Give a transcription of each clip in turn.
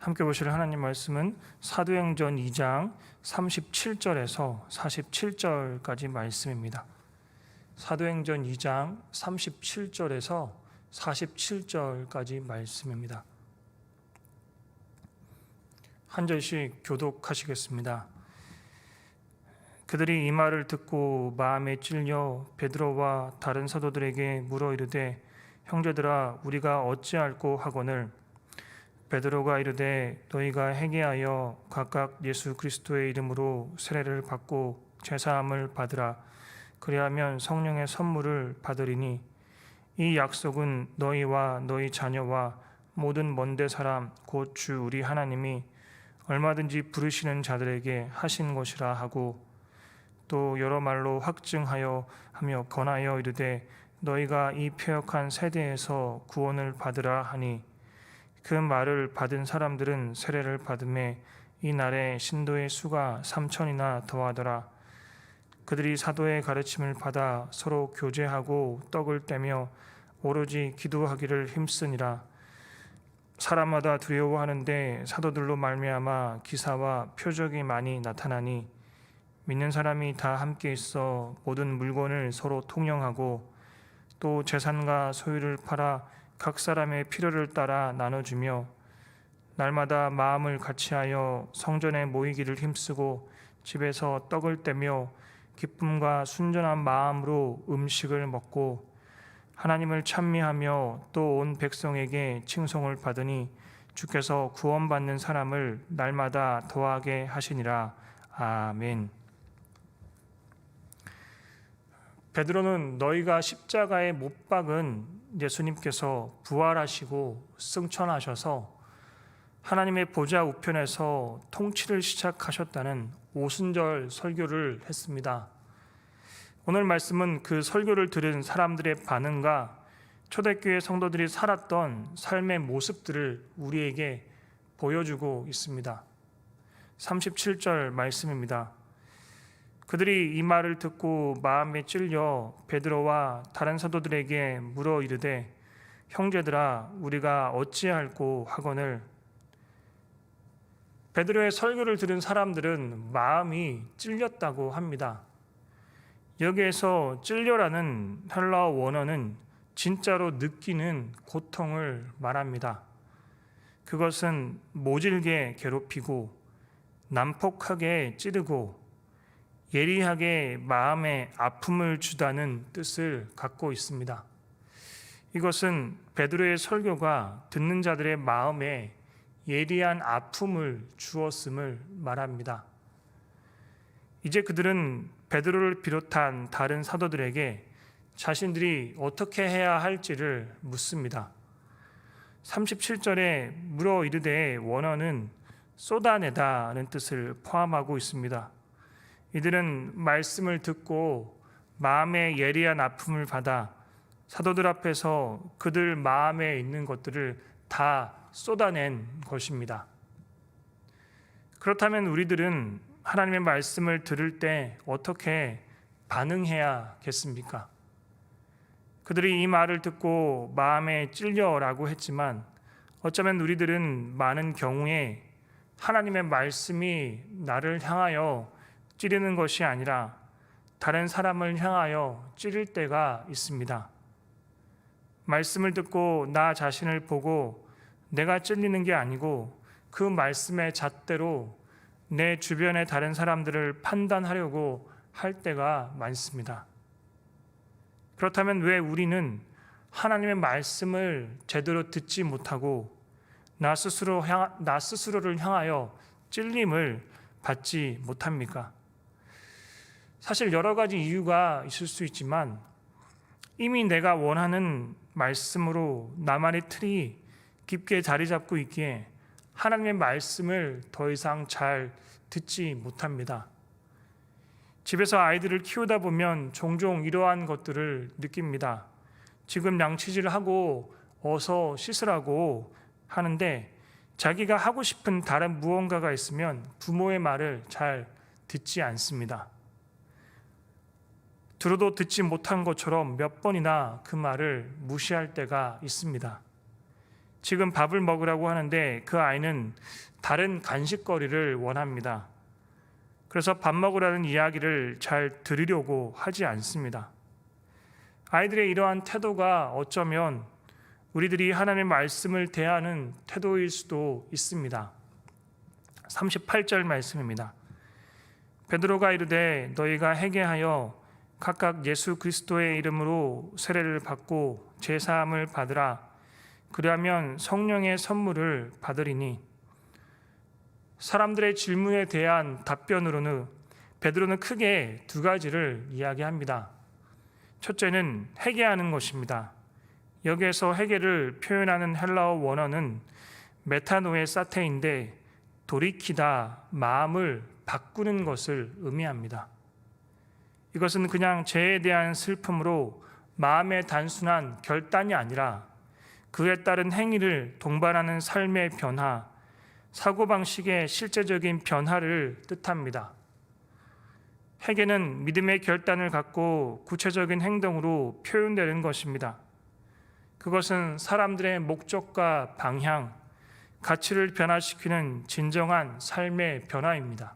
함께 보실 하나님 말씀은 사도행전 2장 37절에서 47절까지 말씀입니다. 사도행전 2장 37절에서 47절까지 말씀입니다. 한 절씩 교독하시겠습니다. 그들이 이 말을 듣고 마음에 찔려 베드로와 다른 사도들에게 물어 이르되 형제들아 우리가 어찌할꼬 하거늘 베드로가 이르되 너희가 회개하여 각각 예수 그리스도의 이름으로 세례를 받고 제사함을 받으라. 그리하면 성령의 선물을 받으리니 이 약속은 너희와 너희 자녀와 모든 먼데 사람 곧 주 우리 하나님이 얼마든지 부르시는 자들에게 하신 것이라 하고 또 여러 말로 확증하여 하며 권하여 이르되 너희가 이 패역한 세대에서 구원을 받으라 하니 그 말을 받은 사람들은 세례를 받음에 이 날에 신도의 수가 3,000이나 더하더라. 그들이 사도의 가르침을 받아 서로 교제하고 떡을 떼며 오로지 기도하기를 힘쓰니라. 사람마다 두려워하는데 사도들로 말미암아 기사와 표적이 많이 나타나니 믿는 사람이 다 함께 있어 모든 물건을 서로 통용하고 또 재산과 소유를 팔아 각 사람의 필요를 따라 나눠주며 날마다 마음을 같이하여 성전에 모이기를 힘쓰고 집에서 떡을 떼며 기쁨과 순전한 마음으로 음식을 먹고 하나님을 찬미하며 또 온 백성에게 칭송을 받으니 주께서 구원받는 사람을 날마다 더하게 하시니라. 아멘. 베드로는 너희가 십자가에 못 박은 예수님께서 부활하시고 승천하셔서 하나님의 보좌 우편에서 통치를 시작하셨다는 오순절 설교를 했습니다. 오늘 말씀은 그 설교를 들은 사람들의 반응과 초대교회 성도들이 살았던 삶의 모습들을 우리에게 보여주고 있습니다. 37절 말씀입니다. 그들이 이 말을 듣고 마음에 찔려 베드로와 다른 사도들에게 물어 이르되 형제들아 우리가 어찌할꼬 하거늘 베드로의 설교를 들은 사람들은 마음이 찔렸다고 합니다. 여기에서 찔려라는 헬라어 원어는 진짜로 느끼는 고통을 말합니다. 그것은 모질게 괴롭히고 난폭하게 찌르고 예리하게 마음에 아픔을 주다는 뜻을 갖고 있습니다. 이것은 베드로의 설교가 듣는 자들의 마음에 예리한 아픔을 주었음을 말합니다. 이제 그들은 베드로를 비롯한 다른 사도들에게 자신들이 어떻게 해야 할지를 묻습니다. 37절에 물어 이르되 원어는 쏟아내다는 뜻을 포함하고 있습니다. 이들은 말씀을 듣고 마음에 예리한 아픔을 받아 사도들 앞에서 그들 마음에 있는 것들을 다 쏟아낸 것입니다. 그렇다면 우리들은 하나님의 말씀을 들을 때 어떻게 반응해야겠습니까? 그들이 이 말을 듣고 마음에 찔려라고 했지만 어쩌면 우리들은 많은 경우에 하나님의 말씀이 나를 향하여 찌르는 것이 아니라 다른 사람을 향하여 찌를 때가 있습니다. 말씀을 듣고 나 자신을 보고 내가 찔리는 게 아니고 그 말씀의 잣대로 내 주변의 다른 사람들을 판단하려고 할 때가 많습니다. 그렇다면 왜 우리는 하나님의 말씀을 제대로 듣지 못하고 나 스스로를 향하여 찔림을 받지 못합니까? 사실 여러 가지 이유가 있을 수 있지만 이미 내가 원하는 말씀으로 나만의 틀이 깊게 자리 잡고 있기에 하나님의 말씀을 더 이상 잘 듣지 못합니다. 집에서 아이들을 키우다 보면 종종 이러한 것들을 느낍니다. 지금 양치질을 하고 어서 씻으라고 하는데 자기가 하고 싶은 다른 무언가가 있으면 부모의 말을 잘 듣지 않습니다. 들어도 듣지 못한 것처럼 몇 번이나 그 말을 무시할 때가 있습니다. 지금 밥을 먹으라고 하는데 그 아이는 다른 간식거리를 원합니다. 그래서 밥 먹으라는 이야기를 잘 들으려고 하지 않습니다. 아이들의 이러한 태도가 어쩌면 우리들이 하나님의 말씀을 대하는 태도일 수도 있습니다. 38절 말씀입니다. 베드로가 이르되 너희가 회개하여 각각 예수 그리스도의 이름으로 세례를 받고 제사함을 받으라. 그리하면 성령의 선물을 받으리니. 사람들의 질문에 대한 답변으로는 베드로는 크게 두 가지를 이야기합니다. 첫째는 회개하는 것입니다. 여기에서 회개를 표현하는 헬라어 원어는 메타노에 사테인데 돌이키다, 마음을 바꾸는 것을 의미합니다. 이것은 그냥 죄에 대한 슬픔으로 마음의 단순한 결단이 아니라 그에 따른 행위를 동반하는 삶의 변화, 사고방식의 실제적인 변화를 뜻합니다. 회개는 믿음의 결단을 갖고 구체적인 행동으로 표현되는 것입니다. 그것은 사람들의 목적과 방향, 가치를 변화시키는 진정한 삶의 변화입니다.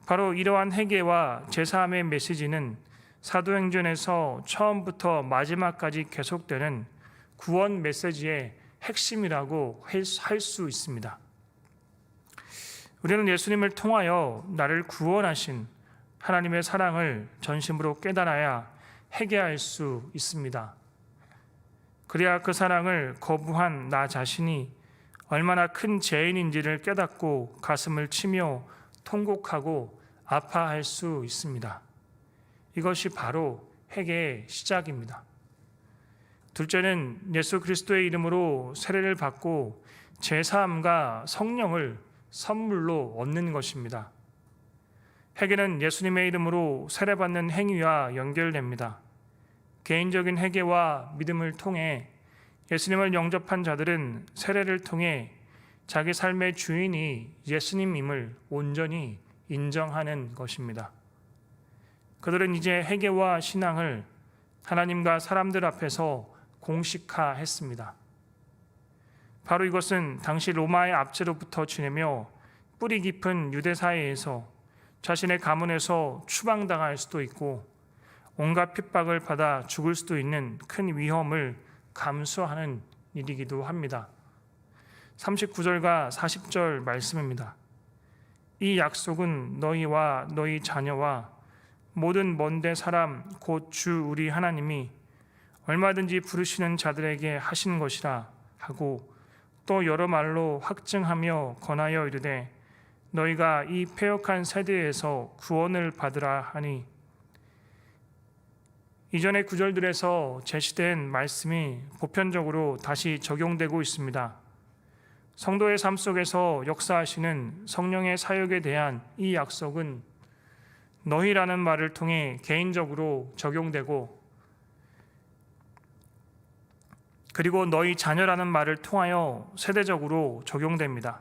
바로 이러한 회개와 제사함의 메시지는 사도행전에서 처음부터 마지막까지 계속되는 구원 메시지의 핵심이라고 할 수 있습니다. 우리는 예수님을 통하여 나를 구원하신 하나님의 사랑을 전심으로 깨달아야 회개할 수 있습니다. 그래야 그 사랑을 거부한 나 자신이 얼마나 큰 죄인인지를 깨닫고 가슴을 치며 통곡하고 아파할 수 있습니다. 이것이 바로 회개의 시작입니다. 둘째는 예수 그리스도의 이름으로 세례를 받고 제사함과 성령을 선물로 얻는 것입니다. 회개는 예수님의 이름으로 세례받는 행위와 연결됩니다. 개인적인 회개와 믿음을 통해 예수님을 영접한 자들은 세례를 통해 자기 삶의 주인이 예수님임을 온전히 인정하는 것입니다. 그들은 이제 회개와 신앙을 하나님과 사람들 앞에서 공식화했습니다. 바로 이것은 당시 로마의 압제로부터 지내며 뿌리 깊은 유대 사회에서 자신의 가문에서 추방당할 수도 있고 온갖 핍박을 받아 죽을 수도 있는 큰 위험을 감수하는 일이기도 합니다. 39절과 40절 말씀입니다. 이 약속은 너희와 너희 자녀와 모든 먼데 사람 곧 주 우리 하나님이 얼마든지 부르시는 자들에게 하신 것이라 하고 또 여러 말로 확증하며 권하여 이르되 너희가 이 패역한 세대에서 구원을 받으라 하니. 이전의 구절들에서 제시된 말씀이 보편적으로 다시 적용되고 있습니다. 성도의 삶 속에서 역사하시는 성령의 사역에 대한 이 약속은 너희라는 말을 통해 개인적으로 적용되고 그리고 너희 자녀라는 말을 통하여 세대적으로 적용됩니다.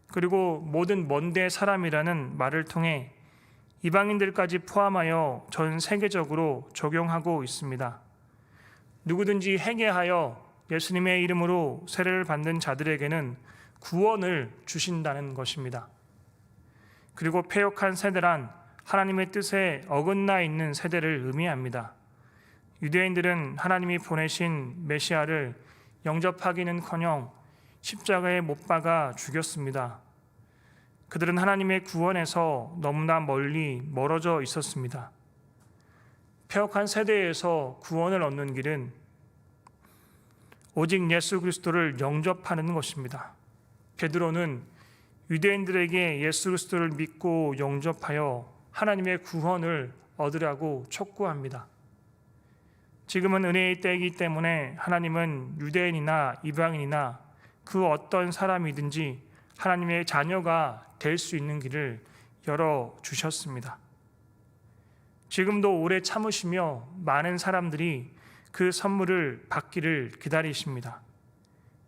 그리고 모든 먼데 사람이라는 말을 통해 이방인들까지 포함하여 전 세계적으로 적용하고 있습니다. 누구든지 회개하여 예수님의 이름으로 세례를 받는 자들에게는 구원을 주신다는 것입니다. 그리고 패역한 세대란 하나님의 뜻에 어긋나 있는 세대를 의미합니다. 유대인들은 하나님이 보내신 메시아를 영접하기는커녕 십자가에 못 박아 죽였습니다. 그들은 하나님의 구원에서 너무나 멀리 멀어져 있었습니다. 패역한 세대에서 구원을 얻는 길은 오직 예수 그리스도를 영접하는 것입니다. 베드로는 유대인들에게 예수 그리스도를 믿고 영접하여 하나님의 구원을 얻으라고 촉구합니다. 지금은 은혜의 때이기 때문에 하나님은 유대인이나 이방인이나 그 어떤 사람이든지 하나님의 자녀가 될 수 있는 길을 열어주셨습니다. 지금도 오래 참으시며 많은 사람들이 그 선물을 받기를 기다리십니다.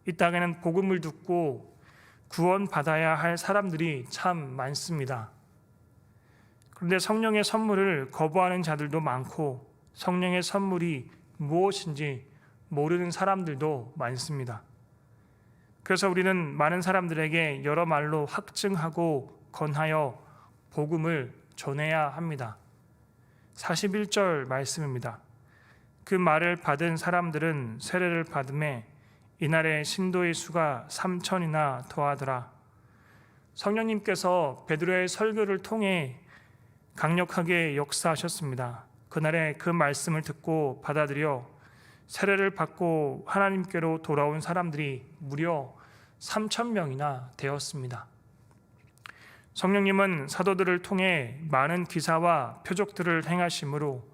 이 땅에는 복음을 듣고 구원받아야 할 사람들이 참 많습니다. 그런데 성령의 선물을 거부하는 자들도 많고 성령의 선물이 무엇인지 모르는 사람들도 많습니다. 그래서 우리는 많은 사람들에게 여러 말로 확증하고 권하여 복음을 전해야 합니다. 41절 말씀입니다. 그 말을 받은 사람들은 세례를 받음에 이날에 신도의 수가 3,000이나 더하더라. 성령님께서 베드로의 설교를 통해 강력하게 역사하셨습니다. 그날에 그 말씀을 듣고 받아들여 세례를 받고 하나님께로 돌아온 사람들이 무려 3,000명이나 되었습니다. 성령님은 사도들을 통해 많은 기사와 표적들을 행하심으로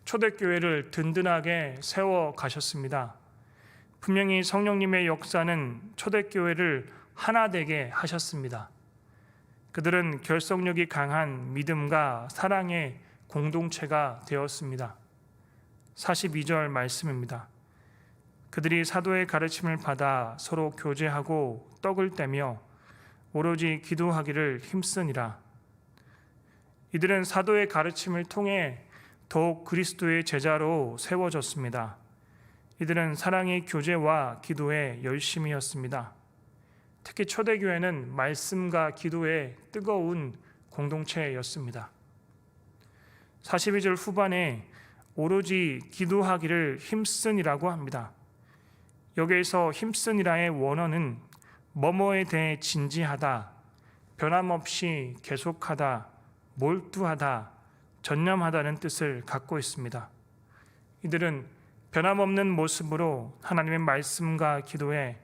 초대교회를 든든하게 세워 가셨습니다. 분명히 성령님의 역사는 초대교회를 하나 되게 하셨습니다. 그들은 결속력이 강한 믿음과 사랑의 공동체가 되었습니다. 42절 말씀입니다. 그들이 사도의 가르침을 받아 서로 교제하고 떡을 떼며 오로지 기도하기를 힘쓰니라. 이들은 사도의 가르침을 통해 더욱 그리스도의 제자로 세워졌습니다. 이들은 사랑의 교제와 기도에 열심이었습니다. 특히 초대교회는 말씀과 기도에 뜨거운 공동체였습니다. 42절 후반에 오로지 기도하기를 힘쓰니라고 합니다. 여기에서 힘쓰니라의 원어는 뭐뭐에 대해 진지하다, 변함없이 계속하다, 몰두하다, 전념하다는 뜻을 갖고 있습니다. 이들은 변함없는 모습으로 하나님의 말씀과 기도에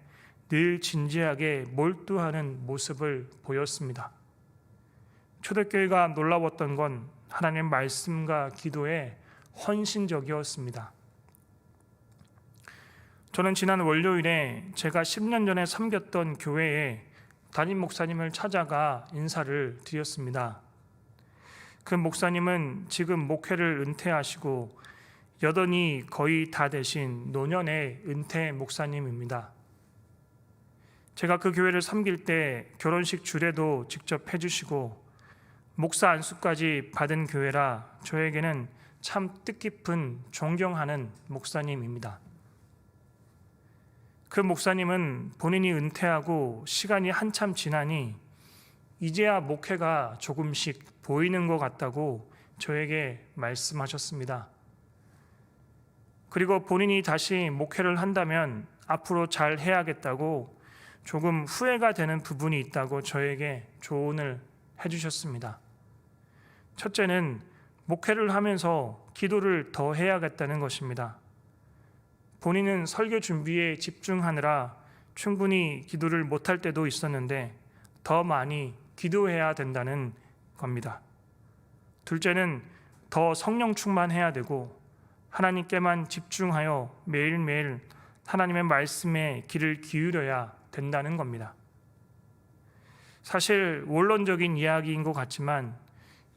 늘 진지하게 몰두하는 모습을 보였습니다. 초대교회가 놀라웠던 건 하나님의 말씀과 기도에 헌신적이었습니다. 저는 지난 월요일에 제가 10년 전에 섬겼던 교회에 담임 목사님을 찾아가 인사를 드렸습니다. 그 목사님은 지금 목회를 은퇴하시고 여든이 거의 다 되신 노년의 은퇴 목사님입니다. 제가 그 교회를 섬길 때 결혼식 주례도 직접 해주시고 목사 안수까지 받은 교회라 저에게는 참 뜻깊은 존경하는 목사님입니다. 그 목사님은 본인이 은퇴하고 시간이 한참 지나니 이제야 목회가 조금씩 보이는 것 같다고 저에게 말씀하셨습니다. 그리고 본인이 다시 목회를 한다면 앞으로 잘 해야겠다고 조금 후회가 되는 부분이 있다고 저에게 조언을 해주셨습니다. 첫째는 목회를 하면서 기도를 더 해야겠다는 것입니다. 본인은 설교 준비에 집중하느라 충분히 기도를 못할 때도 있었는데 더 많이 기도해야 된다는 겁니다. 둘째는 더 성령 충만해야 되고 하나님께만 집중하여 매일매일 하나님의 말씀에 귀를 기울여야 된다는 겁니다. 사실 원론적인 이야기인 것 같지만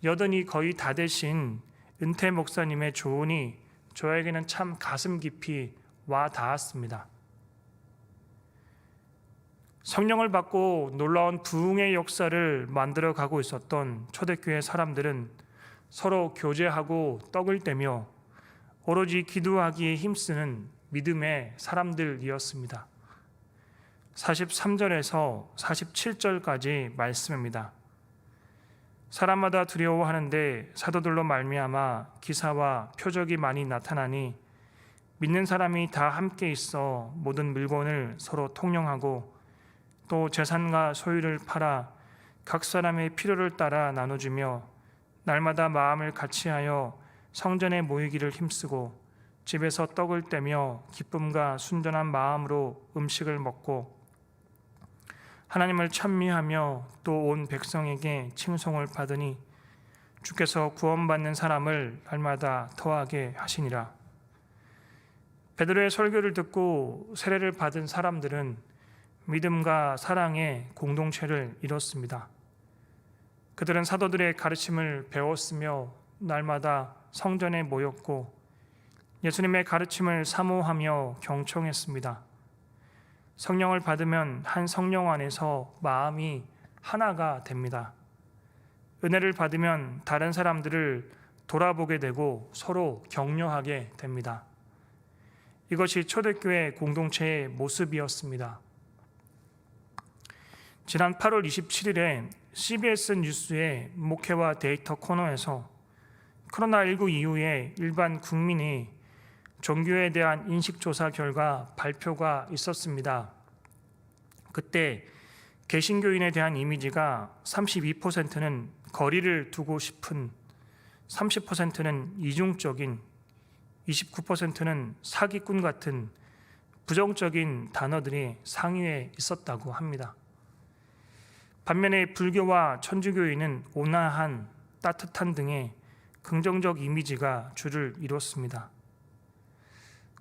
여든이 거의 다 되신 은퇴 목사님의 조언이 저에게는 참 가슴 깊이 와 닿았습니다. 성령을 받고 놀라운 부흥의 역사를 만들어가고 있었던 초대교회 사람들은 서로 교제하고 떡을 떼며 오로지 기도하기에 힘쓰는 믿음의 사람들이었습니다. 43절에서 47절까지 말씀입니다. 사람마다 두려워하는데 사도들로 말미암아 기사와 표적이 많이 나타나니 믿는 사람이 다 함께 있어 모든 물건을 서로 통용하고 또 재산과 소유를 팔아 각 사람의 필요를 따라 나눠주며 날마다 마음을 같이하여 성전에 모이기를 힘쓰고 집에서 떡을 떼며 기쁨과 순전한 마음으로 음식을 먹고 하나님을 찬미하며 또 온 백성에게 칭송을 받으니 주께서 구원받는 사람을 날마다 더하게 하시니라. 베드로의 설교를 듣고 세례를 받은 사람들은 믿음과 사랑의 공동체를 이뤘습니다. 그들은 사도들의 가르침을 배웠으며 날마다 성전에 모였고 예수님의 가르침을 사모하며 경청했습니다. 성령을 받으면 한 성령 안에서 마음이 하나가 됩니다. 은혜를 받으면 다른 사람들을 돌아보게 되고 서로 격려하게 됩니다. 이것이 초대교회 공동체의 모습이었습니다. 지난 8월 27일에 CBS 뉴스의 목회와 데이터 코너에서 코로나19 이후에 일반 국민이 종교에 대한 인식조사 결과 발표가 있었습니다. 그때 개신교인에 대한 이미지가 32%는 거리를 두고 싶은, 30%는 이중적인, 29%는 사기꾼 같은 부정적인 단어들이 상위에 있었다고 합니다. 반면에 불교와 천주교인은 온화한, 따뜻한 등의 긍정적 이미지가 주를 이뤘습니다.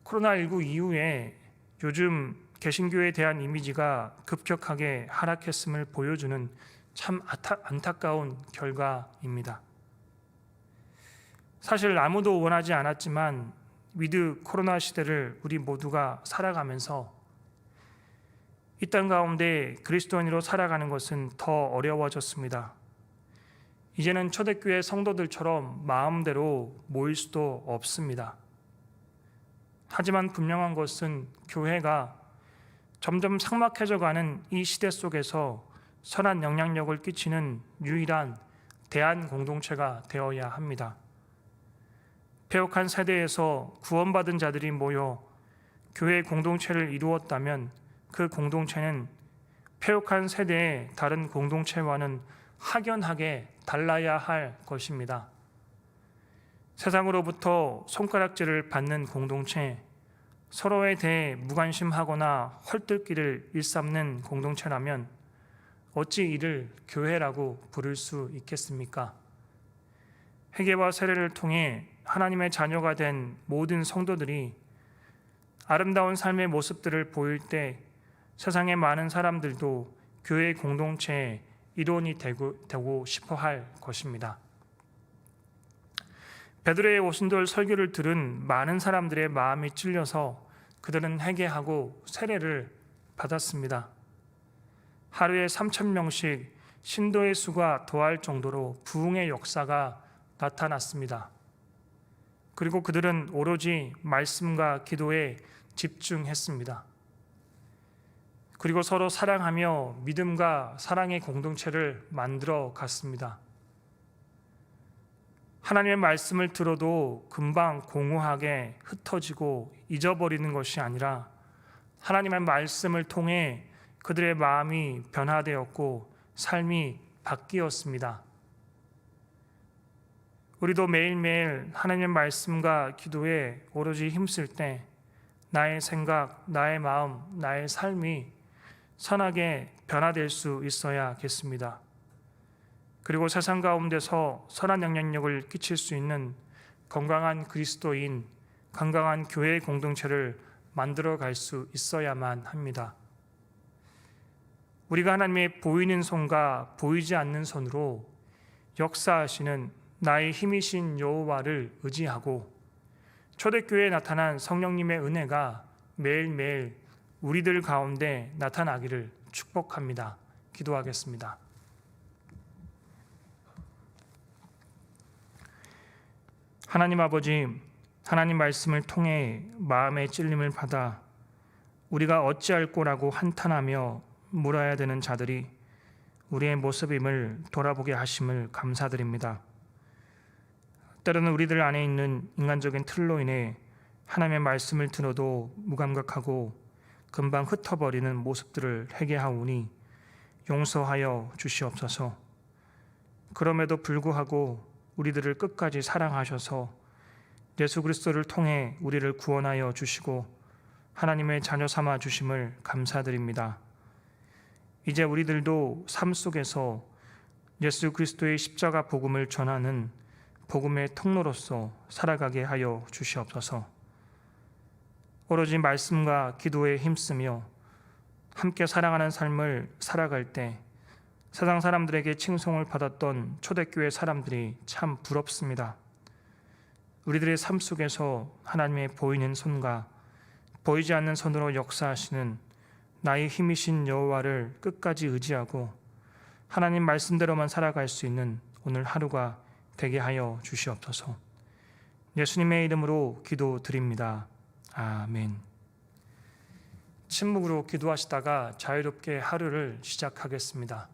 코로나19 이후에 요즘 개신교에 대한 이미지가 급격하게 하락했음을 보여주는 참 안타까운 결과입니다. 사실 아무도 원하지 않았지만 위드 코로나 시대를 우리 모두가 살아가면서 이 땅 가운데 그리스도인으로 살아가는 것은 더 어려워졌습니다. 이제는 초대교회 성도들처럼 마음대로 모일 수도 없습니다. 하지만 분명한 것은 교회가 점점 삭막해져가는 이 시대 속에서 선한 영향력을 끼치는 유일한 대안 공동체가 되어야 합니다. 패역한 세대에서 구원받은 자들이 모여 교회 공동체를 이루었다면 그 공동체는 패역한 세대의 다른 공동체와는 확연하게 달라야 할 것입니다. 세상으로부터 손가락질을 받는 공동체, 서로에 대해 무관심하거나 헐뜯기를 일삼는 공동체라면 어찌 이를 교회라고 부를 수 있겠습니까? 회개와 세례를 통해 하나님의 자녀가 된 모든 성도들이 아름다운 삶의 모습들을 보일 때 세상의 많은 사람들도 교회 공동체의 일원이 되고 싶어 할 것입니다. 베드로의 오순절 설교를 들은 많은 사람들의 마음이 찔려서 그들은 회개하고 세례를 받았습니다. 하루에 3,000명씩 신도의 수가 더할 정도로 부흥의 역사가 나타났습니다. 그리고 그들은 오로지 말씀과 기도에 집중했습니다. 그리고 서로 사랑하며 믿음과 사랑의 공동체를 만들어 갔습니다. 하나님의 말씀을 들어도 금방 공허하게 흩어지고 잊어버리는 것이 아니라 하나님의 말씀을 통해 그들의 마음이 변화되었고 삶이 바뀌었습니다. 우리도 매일매일 하나님의 말씀과 기도에 오로지 힘쓸 때 나의 생각, 나의 마음, 나의 삶이 선하게 변화될 수 있어야겠습니다. 그리고 세상 가운데서 선한 영향력을 끼칠 수 있는 건강한 그리스도인, 건강한 교회 공동체를 만들어 갈 수 있어야만 합니다. 우리가 하나님의 보이는 손과 보이지 않는 손으로 역사하시는 나의 힘이신 여호와를 의지하고 초대교회에 나타난 성령님의 은혜가 매일매일 우리들 가운데 나타나기를 축복합니다. 기도하겠습니다. 하나님 아버지, 하나님 말씀을 통해 마음의 찔림을 받아 우리가 어찌할 거라고 한탄하며 물어야 되는 자들이 우리의 모습임을 돌아보게 하심을 감사드립니다. 때로는 우리들 안에 있는 인간적인 틀로 인해 하나님의 말씀을 들어도 무감각하고 금방 흩어버리는 모습들을 회개하오니 용서하여 주시옵소서. 그럼에도 불구하고 우리들을 끝까지 사랑하셔서 예수 그리스도를 통해 우리를 구원하여 주시고 하나님의 자녀 삼아 주심을 감사드립니다. 이제 우리들도 삶 속에서 예수 그리스도의 십자가 복음을 전하는 복음의 통로로서 살아가게 하여 주시옵소서. 오로지 말씀과 기도에 힘쓰며 함께 사랑하는 삶을 살아갈 때 세상 사람들에게 칭송을 받았던 초대교회 사람들이 참 부럽습니다. 우리들의 삶 속에서 하나님의 보이는 손과 보이지 않는 손으로 역사하시는 나의 힘이신 여호와를 끝까지 의지하고 하나님 말씀대로만 살아갈 수 있는 오늘 하루가 되게 하여 주시옵소서. 예수님의 이름으로 기도드립니다. 아멘. 침묵으로 기도하시다가 자유롭게 하루를 시작하겠습니다.